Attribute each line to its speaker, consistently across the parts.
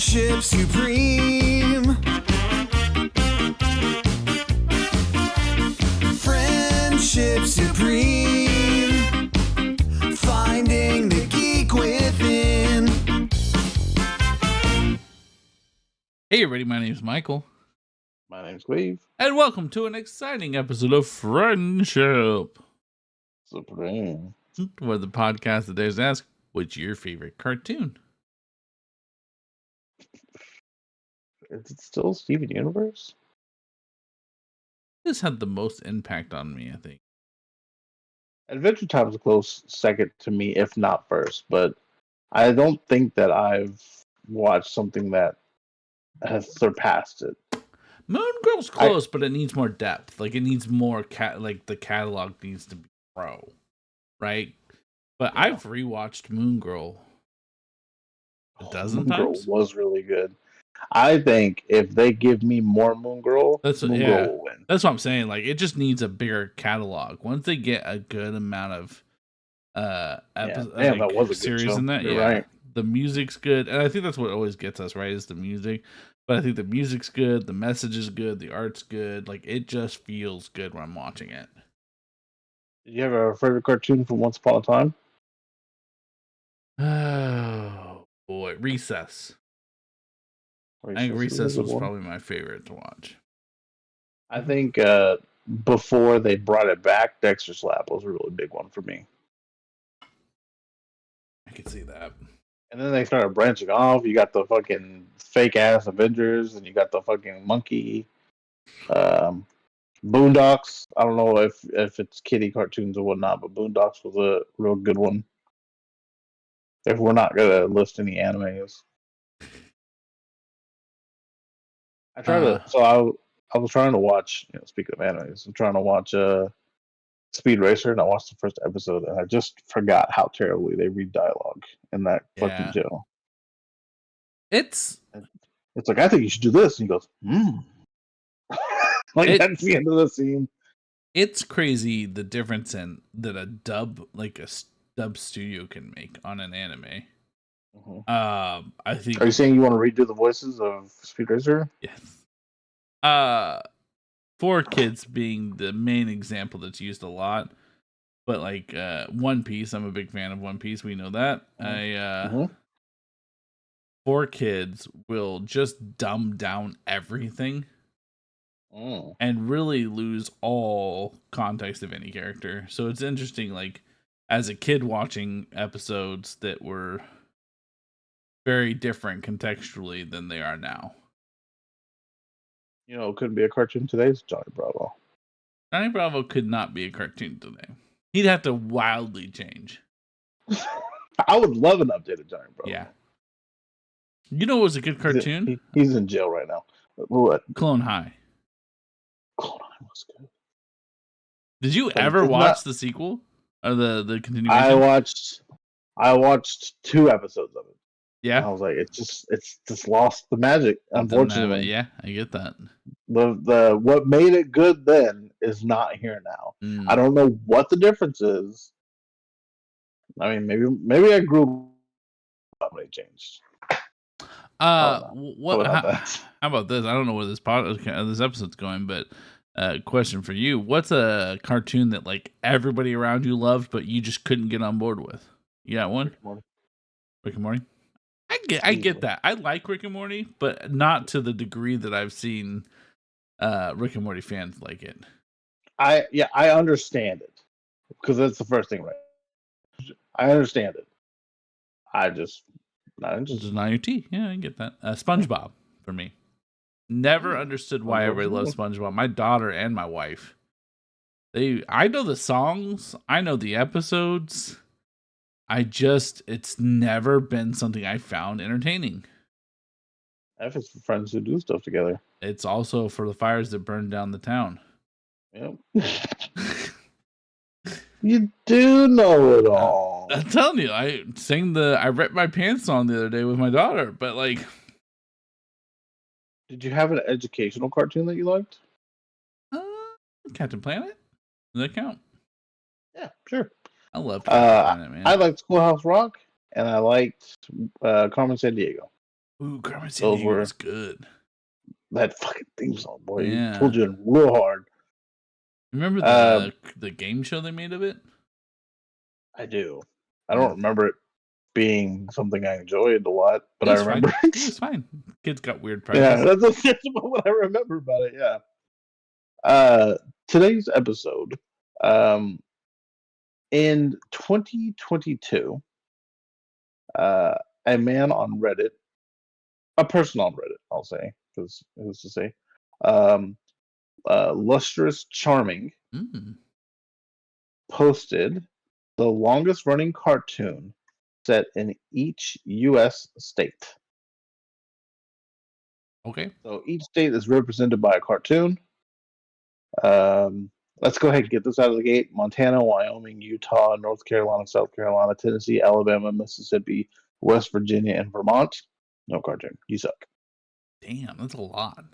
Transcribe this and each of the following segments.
Speaker 1: Friendship supreme. Friendship supreme. Finding the geek within.
Speaker 2: Hey everybody, my name is Michael.
Speaker 3: My name's Cleve.
Speaker 2: And welcome to an exciting episode of Friendship
Speaker 3: Supreme.
Speaker 2: where the podcast today is asked, what's your favorite cartoon?
Speaker 3: Is it still Steven Universe?
Speaker 2: This had the most impact on me, I think.
Speaker 3: Adventure Time is a close second to me, if not first, but I don't think that I've watched something that has surpassed it.
Speaker 2: Moon Girl's close, but it needs more depth. Like, it needs more, the catalog needs to be pro, right? But
Speaker 3: Yeah.
Speaker 2: I've rewatched Moon Girl a dozen
Speaker 3: Moon Girl
Speaker 2: times.
Speaker 3: was really good. I think if they give me more Moon Girl, Moon Girl will win.
Speaker 2: That's what I'm saying. Like, it just needs a bigger catalog. Once they get a good amount of
Speaker 3: that was a good
Speaker 2: series
Speaker 3: show.
Speaker 2: in that,
Speaker 3: You're right.
Speaker 2: The music's good, and I think that's what always gets us, right? Is the music. But I think the music's good, the message is good, the art's good. Like, it just feels good when I'm watching it.
Speaker 3: Did you have a favorite cartoon from Once Upon a Time?
Speaker 2: Oh boy, Recess. I think Recess was probably my favorite to watch.
Speaker 3: I think before they brought it back, Dexter's Lab was a really big one for me.
Speaker 2: I could see that.
Speaker 3: And then they started branching off. You got the fucking fake ass Avengers, and you got the fucking monkey. Boondocks. I don't know if it's kiddie cartoons or whatnot, but Boondocks was a real good one. If we're not gonna list any animes, I try to. So I was trying to watch. Speaking of animes, I'm trying to watch Speed Racer, and I watched the first episode, and I just forgot how terribly they read dialogue in that fucking show. It's like, I think you should do this, and he goes, like that's the end of the scene.
Speaker 2: It's crazy the difference in that a dub studio can make on an anime.
Speaker 3: Mm-hmm.
Speaker 2: I think.
Speaker 3: Are you saying you want to redo the voices of Speed Racer?
Speaker 2: Yes. 4Kids being the main example that's used a lot, but like One Piece, I'm a big fan of One Piece. We know that. 4Kids will just dumb down everything and really lose all context of any character. So it's interesting, like as a kid watching episodes that were very different contextually than they are now.
Speaker 3: You know, it couldn't be a cartoon today. It's Johnny Bravo.
Speaker 2: Johnny Bravo could not be a cartoon today. He'd have to wildly change.
Speaker 3: I would love an updated Johnny Bravo.
Speaker 2: Yeah. You know what was a good cartoon?
Speaker 3: He's in jail right now. What?
Speaker 2: Clone High.
Speaker 3: Clone High was good.
Speaker 2: Did you ever watch the sequel? Or the continuation?
Speaker 3: I watched 2 episodes of it.
Speaker 2: Yeah.
Speaker 3: And I was like, it's just lost the magic, unfortunately.
Speaker 2: Yeah, I get that.
Speaker 3: The what made it good then is not here now. I don't know what the difference is. I mean, maybe I grew up when it changed.
Speaker 2: How about this? I don't know where this episode's going, but question for you: what's a cartoon that like everybody around you loved, but you just couldn't get on board with? You got one? Rick and Morty. I get that. I like Rick and Morty, but not to the degree that I've seen Rick and Morty fans like it.
Speaker 3: I understand it because that's the first thing, right? I understand it. Just not
Speaker 2: your tea. Yeah, I get that. SpongeBob for me. Never understood why everybody loves SpongeBob. My daughter and my wife. I know the songs. I know the episodes. It's never been something I found entertaining.
Speaker 3: F is for friends who do stuff together.
Speaker 2: It's also for the fires that burned down the town.
Speaker 3: Yep. You do know it all.
Speaker 2: I'm telling you, I ripped my pants on the other day with my daughter, but like.
Speaker 3: Did you have an educational cartoon that you liked?
Speaker 2: Captain Planet? Does that count?
Speaker 3: Yeah, sure.
Speaker 2: I love Captain Planet, man.
Speaker 3: I liked Schoolhouse Rock, and I liked Carmen Sandiego.
Speaker 2: Ooh, Carmen
Speaker 3: Those
Speaker 2: Sandiego
Speaker 3: were
Speaker 2: was good.
Speaker 3: that fucking theme song, boy. He pulled
Speaker 2: Yeah.
Speaker 3: you in real hard.
Speaker 2: Remember
Speaker 3: Um,
Speaker 2: the game show they made of it?
Speaker 3: I do. I don't remember it being something I enjoyed a lot, but
Speaker 2: It
Speaker 3: I
Speaker 2: was fine.
Speaker 3: remember it.
Speaker 2: It was fine. Kids got weird
Speaker 3: Yeah,
Speaker 2: prizes.
Speaker 3: that's about what I remember about it. Yeah. Today's episode, um, in 2022, a man on Reddit, a person on Reddit, I'll say, because who's to say, um, lustrous charming
Speaker 2: Mm.
Speaker 3: posted the longest running cartoon set in each U.S. state.
Speaker 2: Okay.
Speaker 3: So each state is represented by a cartoon. Let's go ahead and get this out of the gate. Montana, Wyoming, Utah, North Carolina, South Carolina, Tennessee, Alabama, Mississippi, West Virginia, and Vermont. No cartoon. You suck.
Speaker 2: Damn, that's a lot.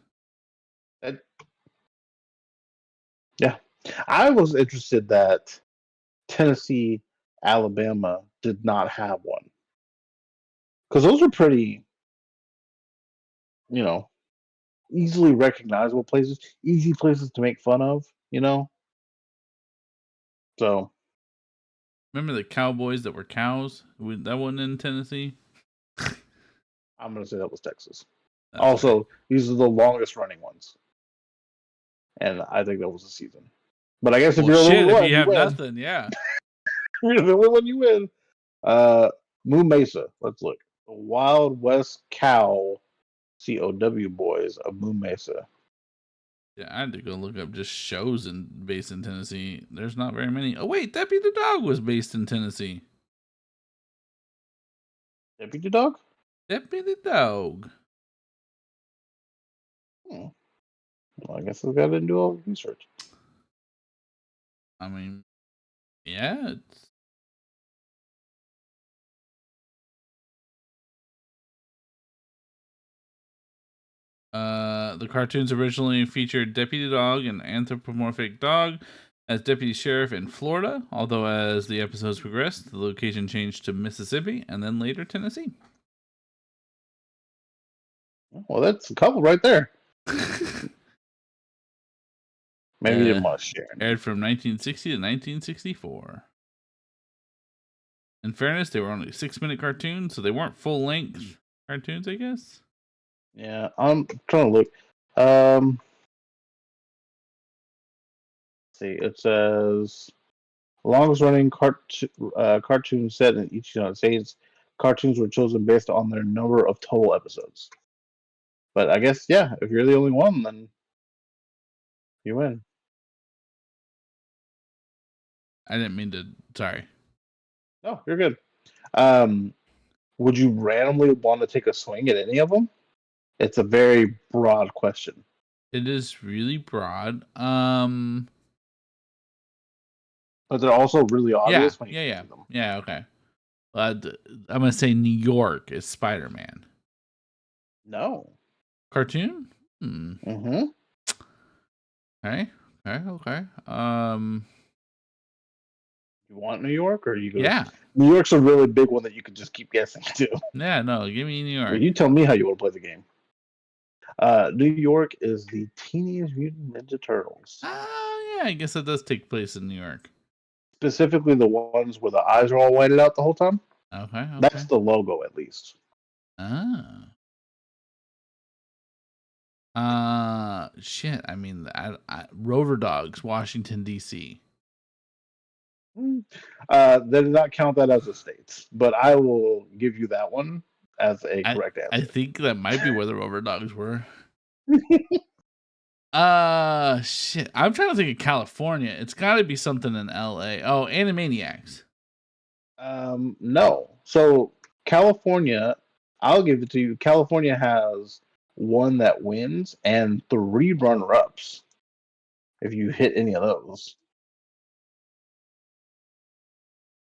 Speaker 3: Yeah. I was interested that Tennessee, Alabama did not have one. Because those are pretty, you know, easily recognizable places, easy places to make fun of, you know? So.
Speaker 2: Remember the cowboys that were cows? That wasn't in Tennessee?
Speaker 3: I'm going to say that was Texas.
Speaker 2: That's
Speaker 3: Also,
Speaker 2: right.
Speaker 3: these are the longest running ones. And I think that was a season. But I guess if
Speaker 2: Well,
Speaker 3: you're the
Speaker 2: shit,
Speaker 3: only
Speaker 2: if
Speaker 3: one,
Speaker 2: you
Speaker 3: you
Speaker 2: have
Speaker 3: win.
Speaker 2: nothing, yeah.
Speaker 3: If you're the only one, you win. Moo Mesa. Let's look. The Wild West Cow COW boys of Moo Mesa.
Speaker 2: Yeah, I had to go look up just shows based in Tennessee. There's not very many. Oh wait, Debbie the Dog was based in Tennessee.
Speaker 3: Deputy Dog?
Speaker 2: Debbie the Dog.
Speaker 3: Well, I guess this guy didn't do all the research.
Speaker 2: I mean, yeah, it's the cartoons originally featured Deputy Dog, an anthropomorphic dog, as deputy sheriff in Florida, although as the episodes progressed, the location changed to Mississippi and then later Tennessee.
Speaker 3: Well, that's a couple right there. Maybe you didn't want to share.
Speaker 2: Aired from 1960 to 1964. In fairness, they were only 6-minute cartoons, so they weren't full length cartoons, I guess.
Speaker 3: Yeah, I'm trying to look. Let's see, it says longest running cartoon set in each United States. Cartoons were chosen based on their number of total episodes. But I guess, yeah, if you're the only one, then you win.
Speaker 2: I didn't mean to. Sorry.
Speaker 3: No, you're good. Would you randomly want to take a swing at any of them? It's a very broad question.
Speaker 2: It is really broad.
Speaker 3: But they're also really obvious when you
Speaker 2: Yeah.
Speaker 3: see them.
Speaker 2: Yeah, okay. I'm going to say New York is Spider-Man.
Speaker 3: No.
Speaker 2: Cartoon?
Speaker 3: Mm-hmm.
Speaker 2: Okay.
Speaker 3: You want New York, or you go?
Speaker 2: Yeah.
Speaker 3: New York's a really big one that you could just keep guessing too.
Speaker 2: Yeah, no, give me New York.
Speaker 3: Well, you tell me how you want to play the game. New York is the Teenage Mutant Ninja Turtles.
Speaker 2: Yeah, I guess that does take place in New York.
Speaker 3: Specifically, the ones where the eyes are all whited out the whole time.
Speaker 2: Okay.
Speaker 3: That's the logo, at least.
Speaker 2: Shit. I mean, Rover Dogs, Washington D.C.
Speaker 3: They did not count that as a state, but I will give you that one as a correct answer.
Speaker 2: I think that might be where the Rover Dogs were. Shit. I'm trying to think of California. It's got to be something in L.A. Oh, Animaniacs.
Speaker 3: No. So California, I'll give it to you. California has one that wins and 3 runner-ups. If you hit any of those,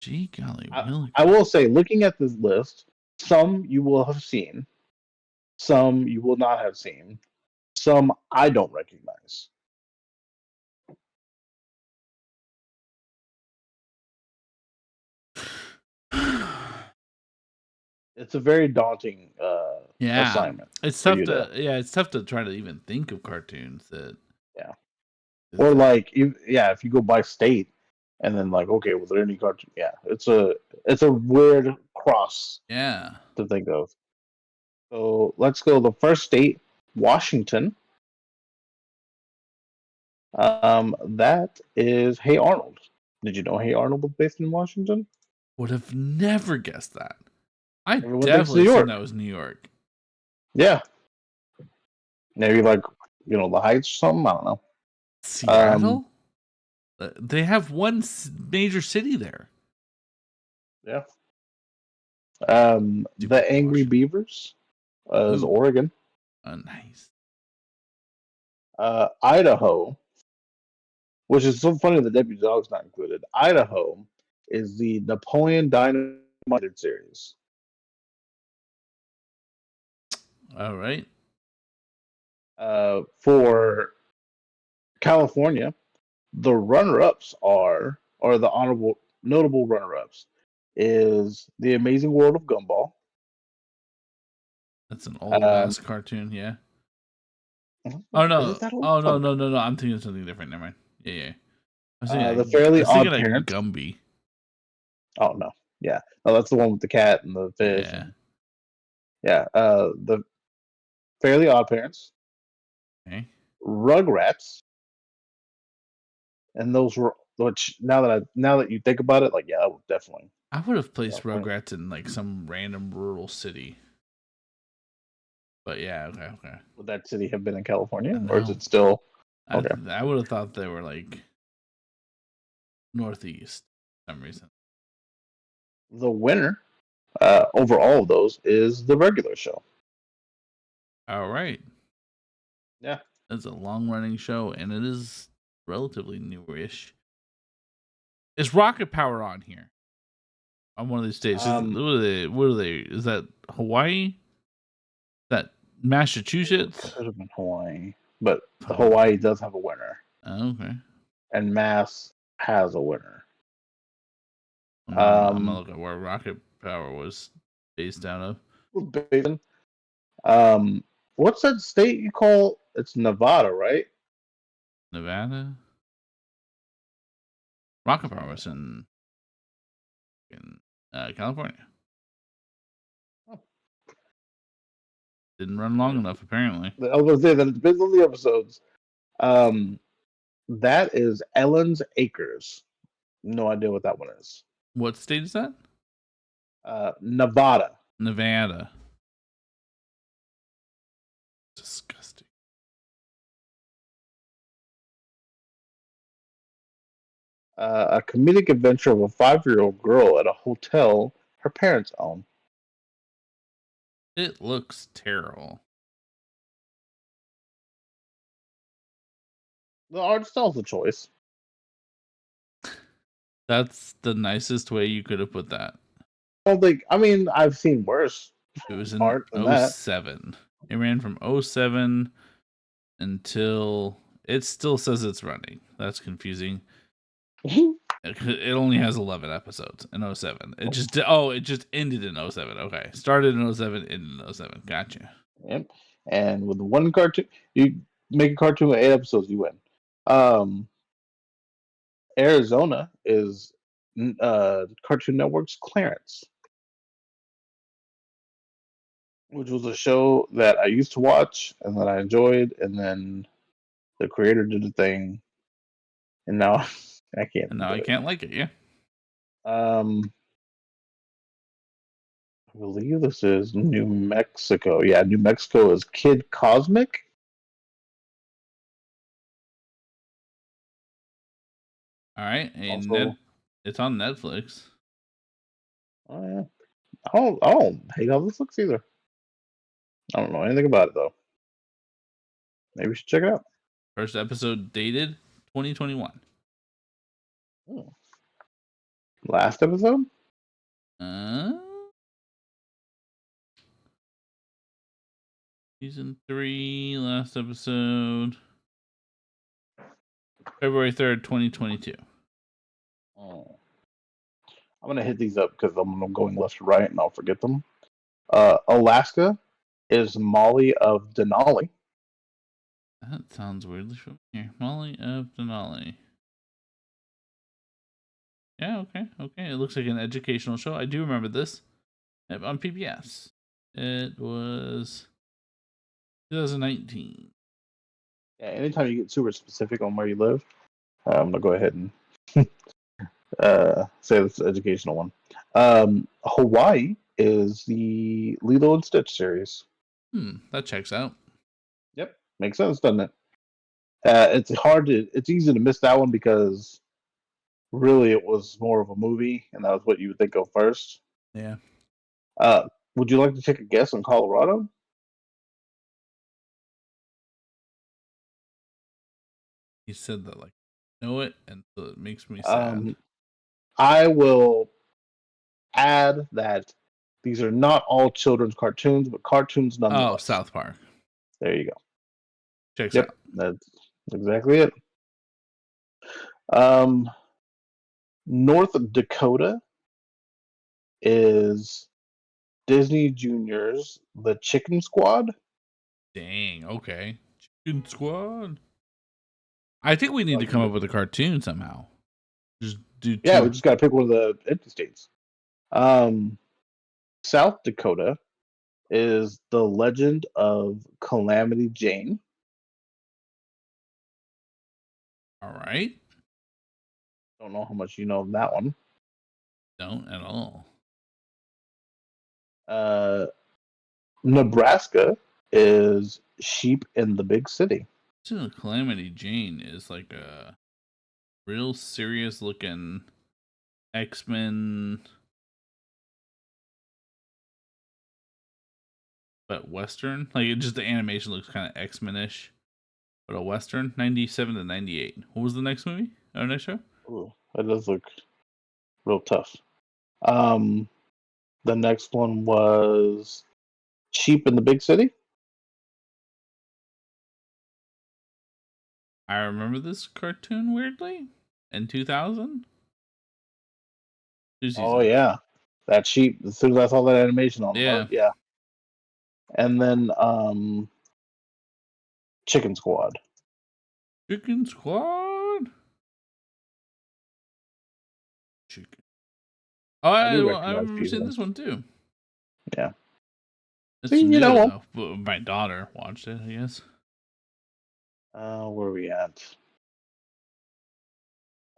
Speaker 2: Gee golly, really?
Speaker 3: I will say, looking at this list, some you will have seen, some you will not have seen, some I don't recognize. It's a very daunting assignment.
Speaker 2: It's tough it's tough to try to even think of cartoons that.
Speaker 3: Yeah. Or like, if you go by state, and then like, okay, was there any cartoon? Yeah, it's a weird cross.
Speaker 2: Yeah.
Speaker 3: To think of. So let's go. The first state, Washington. That is Hey Arnold. Did you know Hey Arnold was based in Washington?
Speaker 2: Would have never guessed that. I
Speaker 3: Everyone
Speaker 2: definitely assumed that was New York.
Speaker 3: Yeah. Maybe like, the Heights or something. I don't know.
Speaker 2: Seattle? They have one major city there.
Speaker 3: Yeah. The Angry Beavers is Oregon.
Speaker 2: Oh, nice.
Speaker 3: Idaho, which is so funny that Deputy Dog's not included. Idaho is the Napoleon Dynamite series.
Speaker 2: All right.
Speaker 3: For California, the runner-ups or the notable runner-ups is The Amazing World of Gumball.
Speaker 2: That's an old ass cartoon, yeah. Oh no! Oh no! I'm thinking of something different. Never mind. Yeah. I was thinking,
Speaker 3: the Fairly Odd
Speaker 2: like
Speaker 3: Parents.
Speaker 2: Gumby.
Speaker 3: Oh no! Yeah. Oh, that's the one with the cat and the fish.
Speaker 2: Yeah.
Speaker 3: The Fairly Odd Parents.
Speaker 2: Okay.
Speaker 3: Rugrats. And those were, which now that you think about it, like, yeah, that would definitely.
Speaker 2: I would have placed Rugrats in like some random rural city. But yeah, okay.
Speaker 3: Would that city have been in California, or is it still?
Speaker 2: Okay. I would have thought they were like northeast for some reason.
Speaker 3: The winner over all of those is the regular show.
Speaker 2: All right.
Speaker 3: Yeah,
Speaker 2: it's a long-running show, and it is relatively newish. Is Rocket Power on here? On one of these states? What are they? Is that Hawaii? Is that Massachusetts?
Speaker 3: It could have been Hawaii, but Hawaii does have a winner.
Speaker 2: Oh, okay.
Speaker 3: And Mass has a winner.
Speaker 2: I'm gonna look at where Rocket Power was based out
Speaker 3: of. What's that state you call? It's Nevada, right?
Speaker 2: Nevada. Rocket Power was in California.
Speaker 3: Oh.
Speaker 2: Didn't run long enough, apparently.
Speaker 3: I was gonna say that it depends on the episodes. That is Ellen's Acres. No idea what that one is.
Speaker 2: What state is that?
Speaker 3: Nevada.
Speaker 2: Nevada. Disgusting.
Speaker 3: A comedic adventure of a 5-year-old girl at a hotel her parents own.
Speaker 2: It looks terrible.
Speaker 3: The art style's a choice.
Speaker 2: That's the nicest way you could have put that.
Speaker 3: I've seen worse.
Speaker 2: It was in
Speaker 3: art than
Speaker 2: 07. It ran from 07 until it still says it's running. That's confusing. It only has 11 episodes in 07. It just ended in 07. Okay. Started in 07, ended in 07. Gotcha.
Speaker 3: Yep. And with one cartoon, you make a cartoon with 8 episodes, you win. Arizona is Cartoon Network's Clarence, which was a show that I used to watch and that I enjoyed, and then the creator did a thing, and now I can't.
Speaker 2: And now I can't like it. Yeah.
Speaker 3: I believe this is New Mexico. Yeah, New Mexico is Kid Cosmic.
Speaker 2: All right, and it's on Netflix.
Speaker 3: Oh yeah, I don't hate how this looks either. I don't know anything about it though. Maybe we should check it out.
Speaker 2: First episode dated 2021.
Speaker 3: Last episode?
Speaker 2: Season 3, last episode. February 3rd, 2022.
Speaker 3: Oh. I'm going to hit these up because I'm going left to right and I'll forget them. Alaska is Molly of Denali.
Speaker 2: That sounds weirdly familiar. Molly of Denali. Yeah, okay. It looks like an educational show. I do remember this on PBS. It was 2019.
Speaker 3: Yeah, anytime you get super specific on where you live, I'm gonna go ahead and say this is educational one. Hawaii is the Lilo and Stitch series.
Speaker 2: That checks out.
Speaker 3: Yep, makes sense, doesn't it? It's easy to miss that one because really it was more of a movie, and that was what you would think of first.
Speaker 2: Yeah.
Speaker 3: Would you like to take a guess on Colorado?
Speaker 2: He said that like know it, and so it makes me sad.
Speaker 3: I will add that these are not all children's cartoons, but cartoons nonetheless.
Speaker 2: Oh, South Park.
Speaker 3: There you go.
Speaker 2: Checks out.
Speaker 3: That's exactly it. North Dakota is Disney Junior's The Chicken Squad.
Speaker 2: Dang, okay. Chicken Squad. I think we need to come up with a cartoon somehow. Just do two.
Speaker 3: Yeah, we just got to pick one of the empty states. South Dakota is The Legend of Calamity Jane.
Speaker 2: All right.
Speaker 3: Don't know how much you know of that one.
Speaker 2: Don't at all.
Speaker 3: Nebraska is Sheep in the Big City.
Speaker 2: Calamity Jane is like a real serious looking X-Men, but Western. Like the animation looks kind of X-Men-ish, but a Western. 97 to 98. What was the next movie? Our next show?
Speaker 3: Ooh, that does look real tough. The next one was Sheep in the Big City.
Speaker 2: I remember this cartoon weirdly in 2000.
Speaker 3: Oh yeah, that sheep. As soon as I saw that animation on
Speaker 2: yeah.
Speaker 3: And then Chicken Squad.
Speaker 2: Chicken Squad. Chicken. Oh, I remember seeing this one too.
Speaker 3: Yeah.
Speaker 2: It's new, though. My daughter watched it, I guess.
Speaker 3: Where are we at?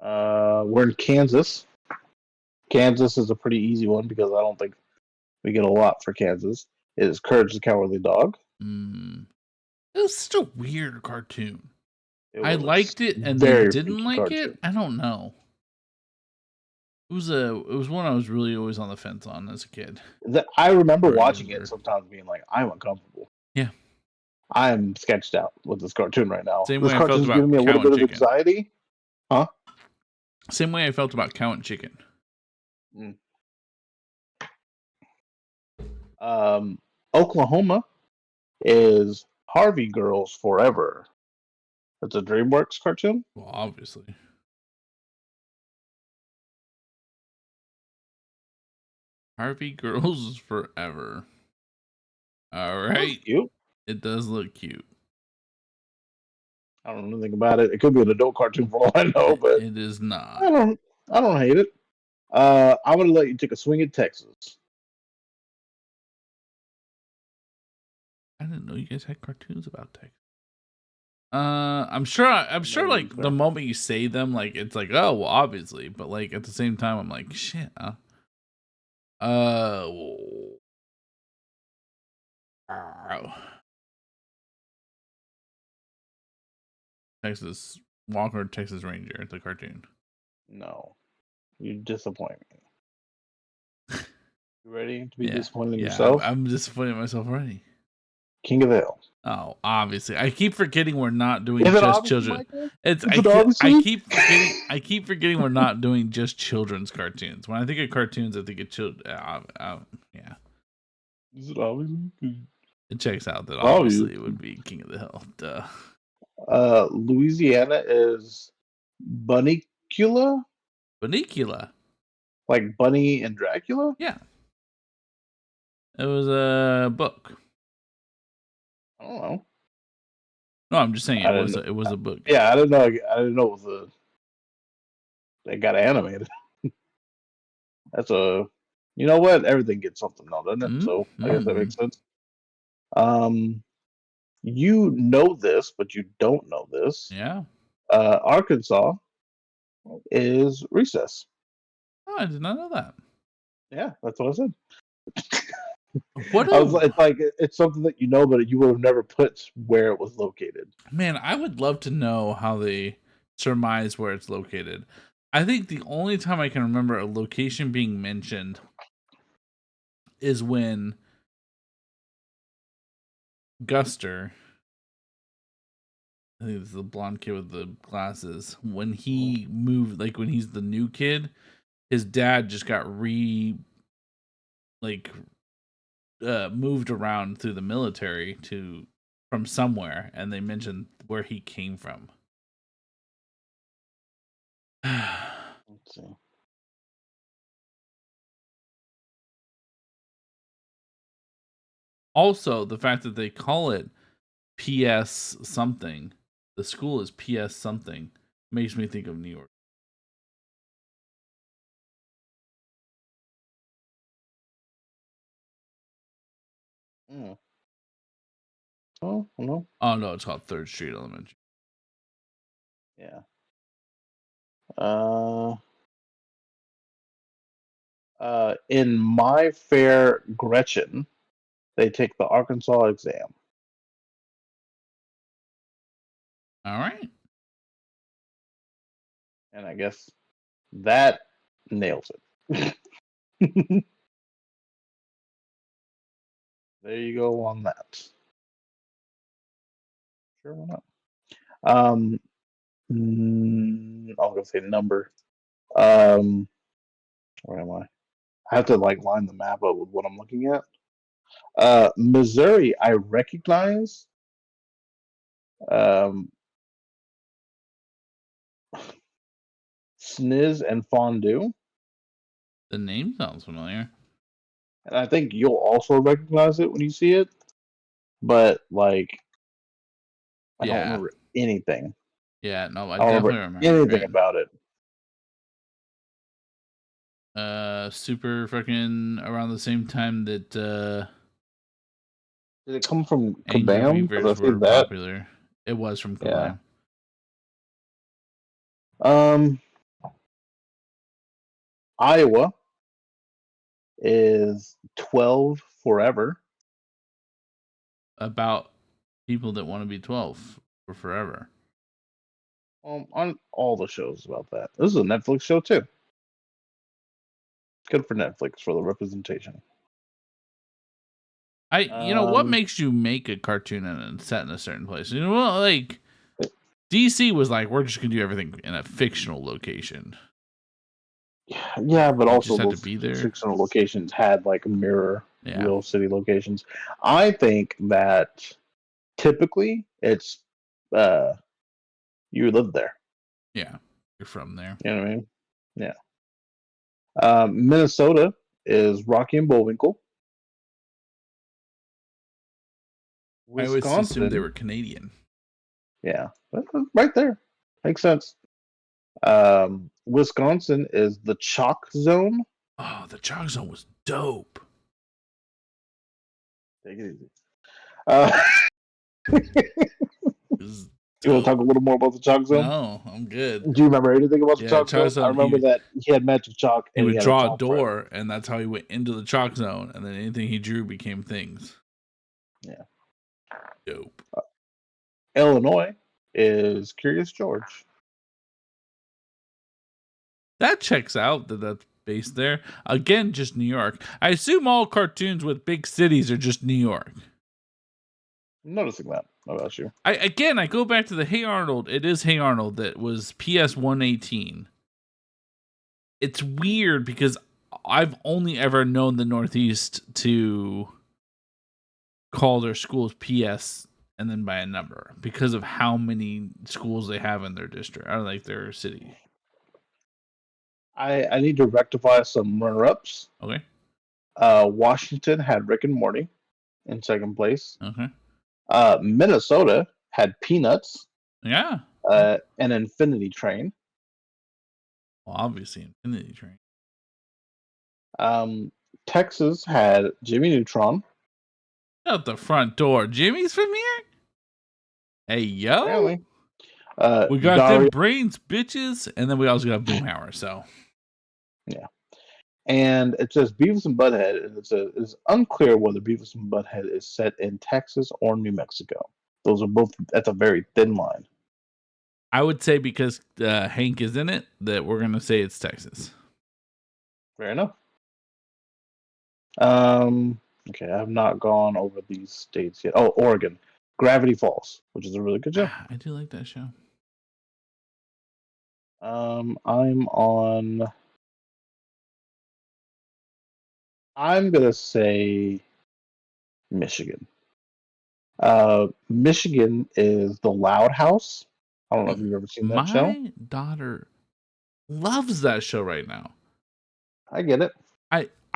Speaker 3: We're in Kansas. Kansas is a pretty easy one because I don't think we get a lot for Kansas. It is Courage the Cowardly Dog.
Speaker 2: It was such a weird cartoon. I liked it and then didn't like it. I don't know. It was one I was really always on the fence on as a kid.
Speaker 3: I remember watching it and sometimes being like, I'm uncomfortable.
Speaker 2: Yeah.
Speaker 3: I'm sketched out with this cartoon right now.
Speaker 2: Same
Speaker 3: this
Speaker 2: way I felt about
Speaker 3: giving me a little bit of anxiety. Huh?
Speaker 2: Same way I felt about Cow and Chicken.
Speaker 3: Oklahoma is Harvey Girls Forever. It's a DreamWorks cartoon.
Speaker 2: Well, obviously. Harvey Girls Forever. All right.
Speaker 3: Cute.
Speaker 2: It does look cute.
Speaker 3: I don't know anything about it. It could be an adult cartoon for all I know, but
Speaker 2: it is not.
Speaker 3: I don't hate it. I'm gonna let you take a swing at Texas.
Speaker 2: I didn't know you guys had cartoons about Texas. I'm sure like the moment you say them, like it's like, oh well, obviously, but like at the same time I'm like, shit, Texas Walker, Texas Ranger, the cartoon.
Speaker 3: No. You disappoint me. You ready to be disappointed in
Speaker 2: yeah,
Speaker 3: yourself?
Speaker 2: I'm disappointed in myself already.
Speaker 3: King of the Hill.
Speaker 2: Oh, obviously. I keep forgetting we're not doing just children. I keep forgetting we're not doing just children's cartoons. When I think of cartoons, I think of children. Yeah.
Speaker 3: Is it obviously?
Speaker 2: It checks out that obviously it would be King of the Hill. Duh.
Speaker 3: Louisiana is Bunnicula?
Speaker 2: Bunnicula.
Speaker 3: Like Bunny and Dracula?
Speaker 2: Yeah. It was a book.
Speaker 3: don't know.
Speaker 2: No, I'm just saying it was a book.
Speaker 3: Yeah, I didn't know. I didn't know it was they got animated. That's a. You know what? Everything gets something now, doesn't it? So I guess that makes sense. You know this, but you don't know this.
Speaker 2: Yeah.
Speaker 3: Arkansas is recess.
Speaker 2: Oh, I did not know that.
Speaker 3: Yeah, that's what I said.
Speaker 2: What
Speaker 3: it's like it's something that you know, but you would have never put where it was located.
Speaker 2: Man, I would love to know how they surmise where it's located. I think the only time I can remember a location being mentioned is when Guster, I think it's the blonde kid with the glasses, when he moved, like when he's the new kid, his dad just got moved around through the military from somewhere, and they mentioned where he came from.
Speaker 3: Let's see.
Speaker 2: Also, the fact that they call it PS something, the school is PS something, makes me think of New York.
Speaker 3: Oh no.
Speaker 2: Oh no, it's called 3rd Street Elementary.
Speaker 3: Yeah. In My Fair Gretchen, they take the Arkansas exam.
Speaker 2: All right.
Speaker 3: And I guess that nails it. There you go on that. Sure, why not? I'm gonna say number. Where am I? I have to like line the map up with what I'm looking at. Missouri, I recognize. Sniz and Fondue.
Speaker 2: The name sounds familiar.
Speaker 3: And I think you'll also recognize it when you see it. But like I don't remember anything.
Speaker 2: Yeah, no, I
Speaker 3: don't
Speaker 2: definitely remember
Speaker 3: anything about it.
Speaker 2: Super fucking around the same time that
Speaker 3: Did it come from
Speaker 2: Angry
Speaker 3: Kabam?
Speaker 2: Beavers were popular. It was from Kabam.
Speaker 3: Yeah. Iowa is 12 forever.
Speaker 2: About people that want to be 12 for forever.
Speaker 3: On all the shows about that. This is a Netflix show too. Good for Netflix for the representation.
Speaker 2: What makes you make a cartoon and set in a certain place? You know, well, like DC was like, we're just gonna do everything in a fictional location.
Speaker 3: Yeah, but also
Speaker 2: those
Speaker 3: fictional locations had like mirror real city locations. I think that typically it's you live there.
Speaker 2: Yeah, you're from there.
Speaker 3: You know what I mean? Yeah. Minnesota is Rocky and Bullwinkle.
Speaker 2: Wisconsin, I always assumed they were Canadian.
Speaker 3: Yeah, right there. Makes sense. Wisconsin is the Chalk Zone.
Speaker 2: Oh, the Chalk Zone was dope.
Speaker 3: Take it easy. You want to talk a little more about the Chalk Zone?
Speaker 2: No, I'm good.
Speaker 3: Do you remember anything about the Chalk Zone? I remember that he had magic chalk.
Speaker 2: And he would draw a door, and that's how he went into the Chalk Zone. And then anything he drew became things.
Speaker 3: Yeah.
Speaker 2: Dope.
Speaker 3: Illinois is Curious George.
Speaker 2: That checks out that's based there. Again, just New York. I assume all cartoons with big cities are just New York.
Speaker 3: I'm noticing that about you.
Speaker 2: I go back to the Hey Arnold. It is Hey Arnold that was PS 118. It's weird because I've only ever known the Northeast to call their schools PS and then by a number because of how many schools they have in their district or like their city.
Speaker 3: I need to rectify some runner-ups.
Speaker 2: Okay.
Speaker 3: Washington had Rick and Morty in second place.
Speaker 2: Okay.
Speaker 3: Minnesota had Peanuts.
Speaker 2: Yeah.
Speaker 3: An Infinity Train.
Speaker 2: Well, obviously, Infinity Train.
Speaker 3: Texas had Jimmy Neutron.
Speaker 2: Out the front door. Jimmy's from here? Hey, yo.
Speaker 3: Apparently.
Speaker 2: We got them brains, bitches. And then we also got Boomhauer, so.
Speaker 3: Yeah. And it says Beavis and Butthead, and it's unclear whether Beavis and Butthead is set in Texas or New Mexico. Those are both, that's a very thin line.
Speaker 2: I would say because Hank is in it, that we're going to say it's Texas.
Speaker 3: Fair enough. Okay, I have not gone over these states yet. Oh, Oregon. Gravity Falls, which is a really good show.
Speaker 2: I do like that show.
Speaker 3: I'm gonna say Michigan. Michigan is The Loud House. I don't know if you've ever seen that show.
Speaker 2: My daughter loves that show right now.
Speaker 3: I get it.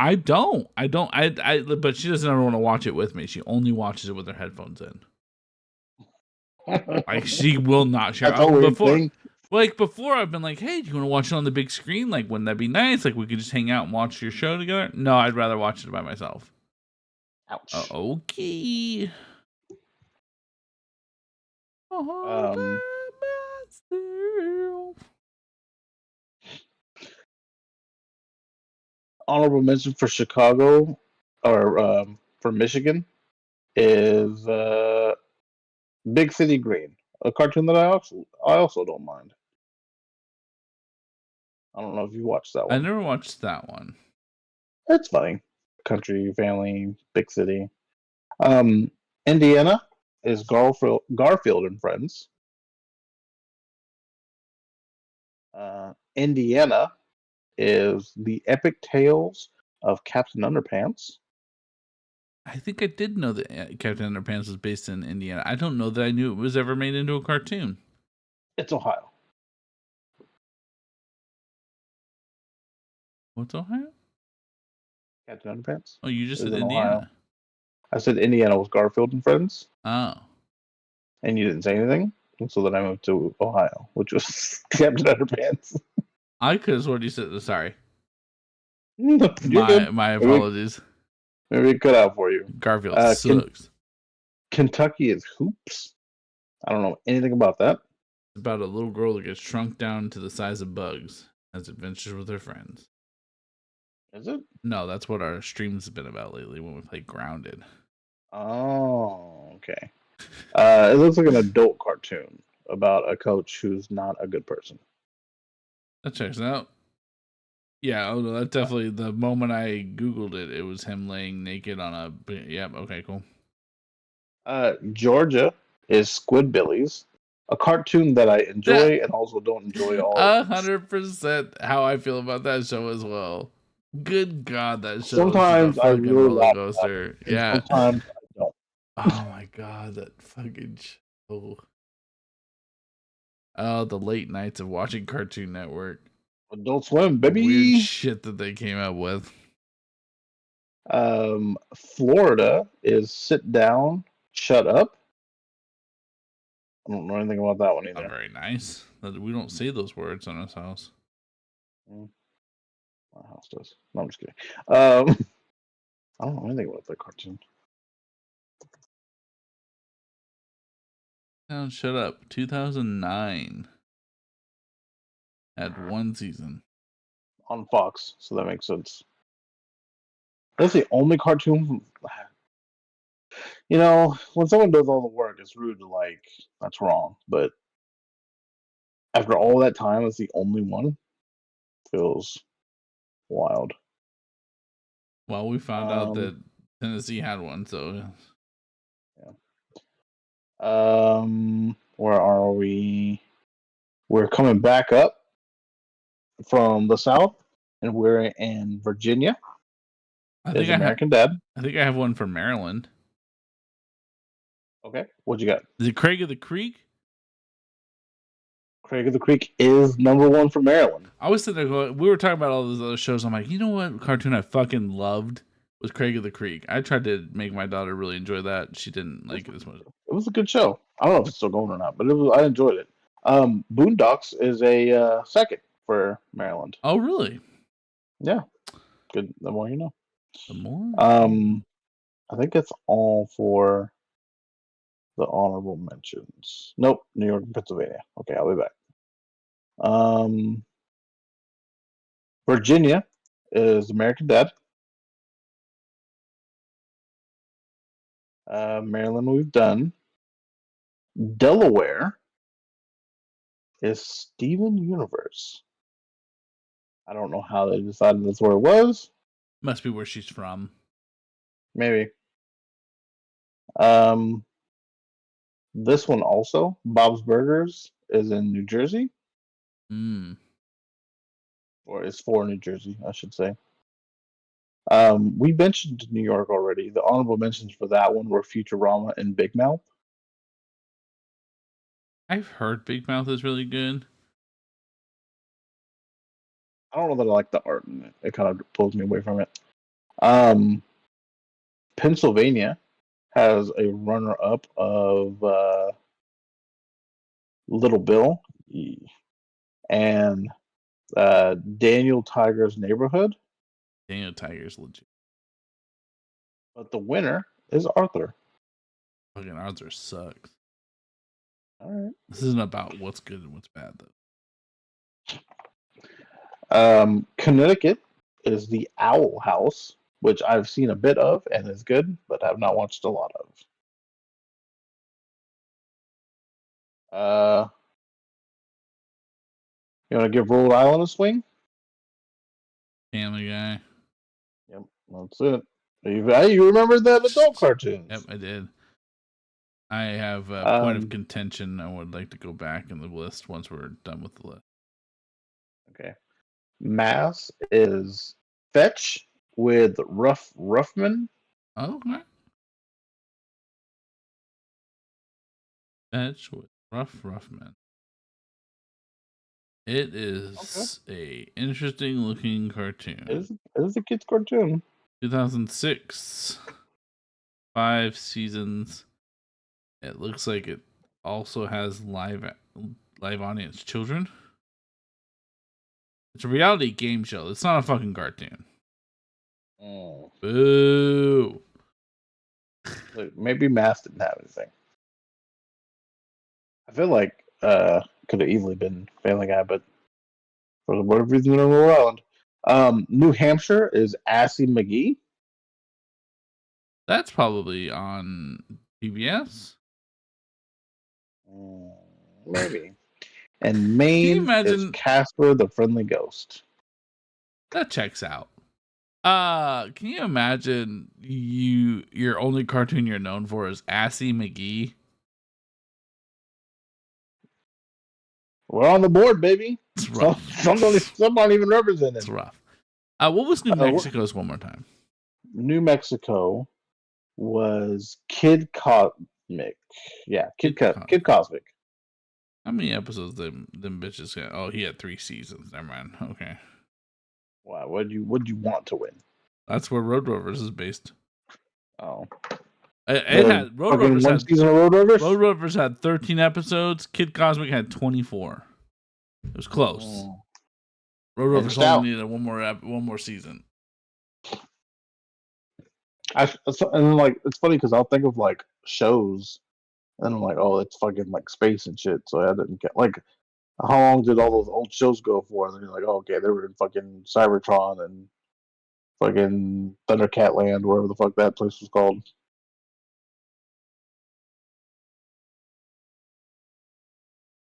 Speaker 2: I don't. But she doesn't ever want to watch it with me. She only watches it with her headphones in. Like, she will not share. Before I've been like, hey, do you want to watch it on the big screen? Like, wouldn't that be nice? Like, we could just hang out and watch your show together. No, I'd rather watch it by myself.
Speaker 3: Ouch.
Speaker 2: Okay.
Speaker 3: Honorable mention for Chicago or for Michigan is Big City Green, a cartoon that I also don't mind. I don't know if you watched that one.
Speaker 2: I never watched that one.
Speaker 3: It's funny. Country, family, big city. Indiana is Garfield and Friends. Indiana is The Epic Tales of Captain Underpants.
Speaker 2: I think I did know that Captain Underpants was based in Indiana. I don't know that I knew it was ever made into a cartoon.
Speaker 3: It's Ohio.
Speaker 2: What's Ohio?
Speaker 3: Captain Underpants.
Speaker 2: Oh, you just said Indiana.
Speaker 3: Ohio. I said Indiana was Garfield and Friends.
Speaker 2: Oh.
Speaker 3: And you didn't say anything? And so then I moved to Ohio, which was Captain Underpants.
Speaker 2: I could have sworn you said, sorry.
Speaker 3: My
Speaker 2: apologies.
Speaker 3: Maybe it cut out for you.
Speaker 2: Garfield sucks.
Speaker 3: Kentucky is Hoops. I don't know anything about that.
Speaker 2: It's about a little girl that gets shrunk down to the size of bugs, has adventures with her friends.
Speaker 3: Is it?
Speaker 2: No, that's what our streams have been about lately when we play Grounded.
Speaker 3: Oh, okay. It looks like an adult cartoon about a coach who's not a good person.
Speaker 2: That checks out. Yeah, oh no, that definitely, the moment I Googled it, it was him laying naked on a, yep, okay, cool.
Speaker 3: Georgia is Squidbillies, a cartoon that I enjoy and also don't enjoy all.
Speaker 2: 100% how I feel about that show as well. Good God, that show
Speaker 3: sometimes
Speaker 2: is a fucking
Speaker 3: I really
Speaker 2: roller coaster. Yeah.
Speaker 3: Sometimes I don't.
Speaker 2: Oh my God, that fucking show. Oh, the late nights of watching Cartoon Network.
Speaker 3: Adult Swim, baby.
Speaker 2: Weird shit that they came up with.
Speaker 3: Florida is Sit Down, Shut Up. I don't know anything about that one either.
Speaker 2: Not very nice. We don't say those words in this house.
Speaker 3: My house does. No, I'm just kidding. I don't know anything about that cartoon.
Speaker 2: Down, Shut Up. 2009. Had one season.
Speaker 3: On Fox, so that makes sense. That's the only cartoon. You know, when someone does all the work, it's rude to like, that's wrong. But after all that time, it's the only one. Feels wild.
Speaker 2: Well, we found out that Tennessee had one, so.
Speaker 3: Yeah. Where are we? We're coming back up from the South, and we're in Virginia.
Speaker 2: I think
Speaker 3: American Dad.
Speaker 2: I think I have one for Maryland.
Speaker 3: Okay, what you got?
Speaker 2: Is it Craig of the Creek?
Speaker 3: Craig of the Creek is #1 for Maryland.
Speaker 2: I was sitting there going, we were talking about all those other shows. I'm like, you know what cartoon I fucking loved was Craig of the Creek. I tried to make my daughter really enjoy that. She didn't like it as much.
Speaker 3: It was a good show. I don't know if it's still going or not, but I enjoyed it. Boondocks is a second for Maryland.
Speaker 2: Oh, really?
Speaker 3: Yeah, good. The more you know.
Speaker 2: The more.
Speaker 3: I think it's all for the honorable mentions. Nope, New York and Pennsylvania. Okay, I'll be back. Virginia is American Dad. Maryland, we've done. Delaware is Steven Universe. I don't know how they decided that's where it was.
Speaker 2: Must be where she's from.
Speaker 3: Maybe. This one also, Bob's Burgers, is in New Jersey. Or is for New Jersey, I should say. We mentioned New York already. The honorable mentions for that one were Futurama and Big Mouth.
Speaker 2: I've heard Big Mouth is really good.
Speaker 3: I don't know that I like the art in it. It kind of pulls me away from it. Pennsylvania has a runner-up of Little Bill and Daniel Tiger's Neighborhood.
Speaker 2: Daniel Tiger's legit.
Speaker 3: But the winner is Arthur.
Speaker 2: Fucking Arthur sucks.
Speaker 3: All right.
Speaker 2: This isn't about what's good and what's bad,
Speaker 3: though. Connecticut is the Owl House, which I've seen a bit of and is good, but have not watched a lot of. You want to give Rhode Island a swing?
Speaker 2: Family Guy.
Speaker 3: Yep, that's it. You remember that adult cartoons?
Speaker 2: Yep, I did. I have a point of contention. I would like to go back in the list once we're done with the list.
Speaker 3: Okay. Mass is Fetch with Ruffman.
Speaker 2: Oh, okay. Fetch with Ruffman. It is a interesting looking cartoon.
Speaker 3: It is a kid's cartoon.
Speaker 2: 2006. 5 seasons. It looks like it also has live audience children. It's a reality game show. It's not a fucking cartoon.
Speaker 3: Oh.
Speaker 2: Boo.
Speaker 3: Look, maybe Mass didn't have anything. I feel like could have easily been Family Guy, but for whatever reason, they're in Rhode Island. New Hampshire is Assy McGee.
Speaker 2: That's probably on PBS.
Speaker 3: Maybe. And Maine is Casper the Friendly Ghost.
Speaker 2: That checks out. Can you imagine your only cartoon you're known for is Assy McGee?
Speaker 3: We're on the board, baby.
Speaker 2: It's rough.
Speaker 3: Some aren't even represented.
Speaker 2: It's rough. What was New Mexico's one more time?
Speaker 3: New Mexico was Kid Cosmic. Yeah, Kid Cosmic.
Speaker 2: How many episodes them bitches got? Oh, he had 3 seasons. Never mind. Okay.
Speaker 3: Wow, what'd you want to win?
Speaker 2: That's where Road Rovers is based.
Speaker 3: Oh.
Speaker 2: It had Road Rovers had
Speaker 3: season of Road Rovers?
Speaker 2: Road Rovers had 13 episodes. Kid Cosmic had 24. It was close. Road Rovers only needed one more season.
Speaker 3: And it's funny because I'll think of like shows, and I'm like, oh, it's fucking like space and shit. So I didn't get like, how long did all those old shows go for? And then you're like, oh, okay, they were in fucking Cybertron and fucking Thundercat Land, wherever the fuck that place was called.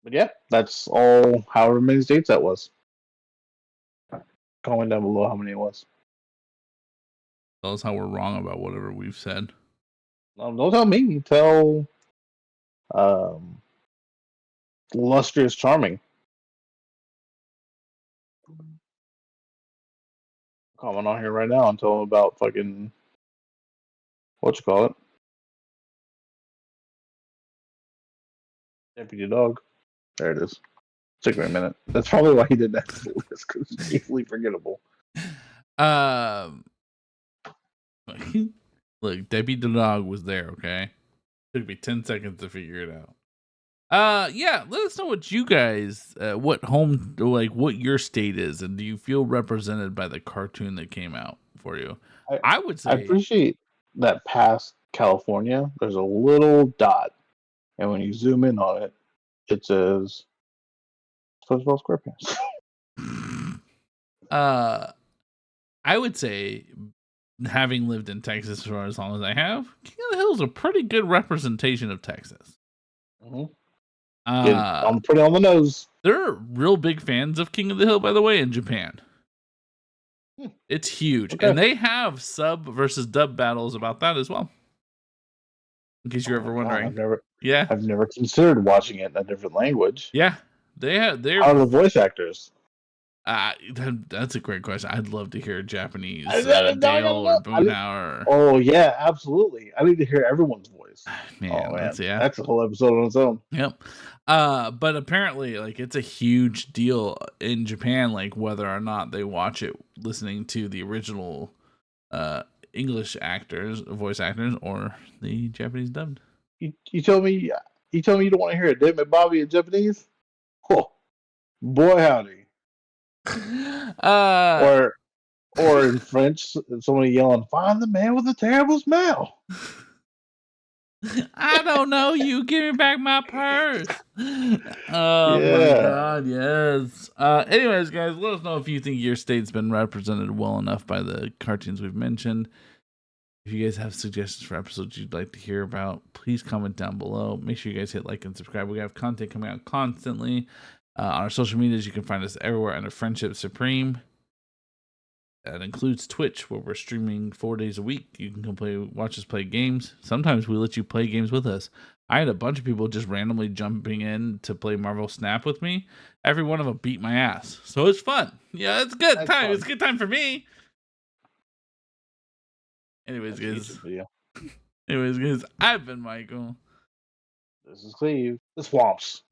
Speaker 3: But yeah, that's all. However many states that was. Comment down below how many it was.
Speaker 2: Tell us how we're wrong about whatever we've said.
Speaker 3: Don't tell me. Tell Lustrous Charming. Comment on here right now and tell them about fucking Deputy Dog. There it is. Took me a minute. That's probably why he did that to the list, because it's easily forgettable.
Speaker 2: Look, Deputy Dog was there, okay? Took me 10 seconds to figure it out. Yeah, let us know what you guys, what your state is, and do you feel represented by the cartoon that came out for you? I would
Speaker 3: I
Speaker 2: say,
Speaker 3: appreciate that past California, there's a little dot, and when you zoom in on it, it says SpongeBob SquarePants.
Speaker 2: uh, I would say, having lived in Texas for as long as I have, King of the Hill is a pretty good representation of Texas.
Speaker 3: Mm-hmm.
Speaker 2: Uh,
Speaker 3: I'm pretty on the nose.
Speaker 2: They're real big fans of King of the Hill, by the way, in Japan. It's huge.
Speaker 3: Okay.
Speaker 2: And they have sub versus dub battles about that as well. In case you're ever wondering.
Speaker 3: I've never considered watching it in a different language.
Speaker 2: Yeah.
Speaker 3: How are the voice actors?
Speaker 2: That's a great question. I'd love to hear Japanese Dale or Boonhauer.
Speaker 3: Oh yeah, absolutely. I need to hear everyone's voice.
Speaker 2: Man,
Speaker 3: that's a whole episode on its own.
Speaker 2: Yep. But apparently, like, it's a huge deal in Japan, like whether or not they watch it listening to the original English voice actors, or the Japanese dubbed.
Speaker 3: You told me you don't want to hear it, David Bobby in Japanese? Oh, boy howdy. Or in French, somebody yelling, "Find the man with the terrible smell."
Speaker 2: I don't know you. Give me back my purse. Oh my god, yes. Anyways, guys, let us know if you think your state's been represented well enough by the cartoons we've mentioned. If you guys have suggestions for episodes you'd like to hear about, please comment down below. Make sure you guys hit like and subscribe. We have content coming out constantly. On our social medias, you can find us everywhere under Friendship Supreme. That includes Twitch, where we're streaming 4 days a week. You can watch us play games. Sometimes we let you play games with us. I had a bunch of people just randomly jumping in to play Marvel Snap with me. Every one of them beat my ass. So it's fun. Yeah, it's good time. Fun. It's a good time for me. Anyways, guys. I've been Michael.
Speaker 3: This is Cleve. The Swamps.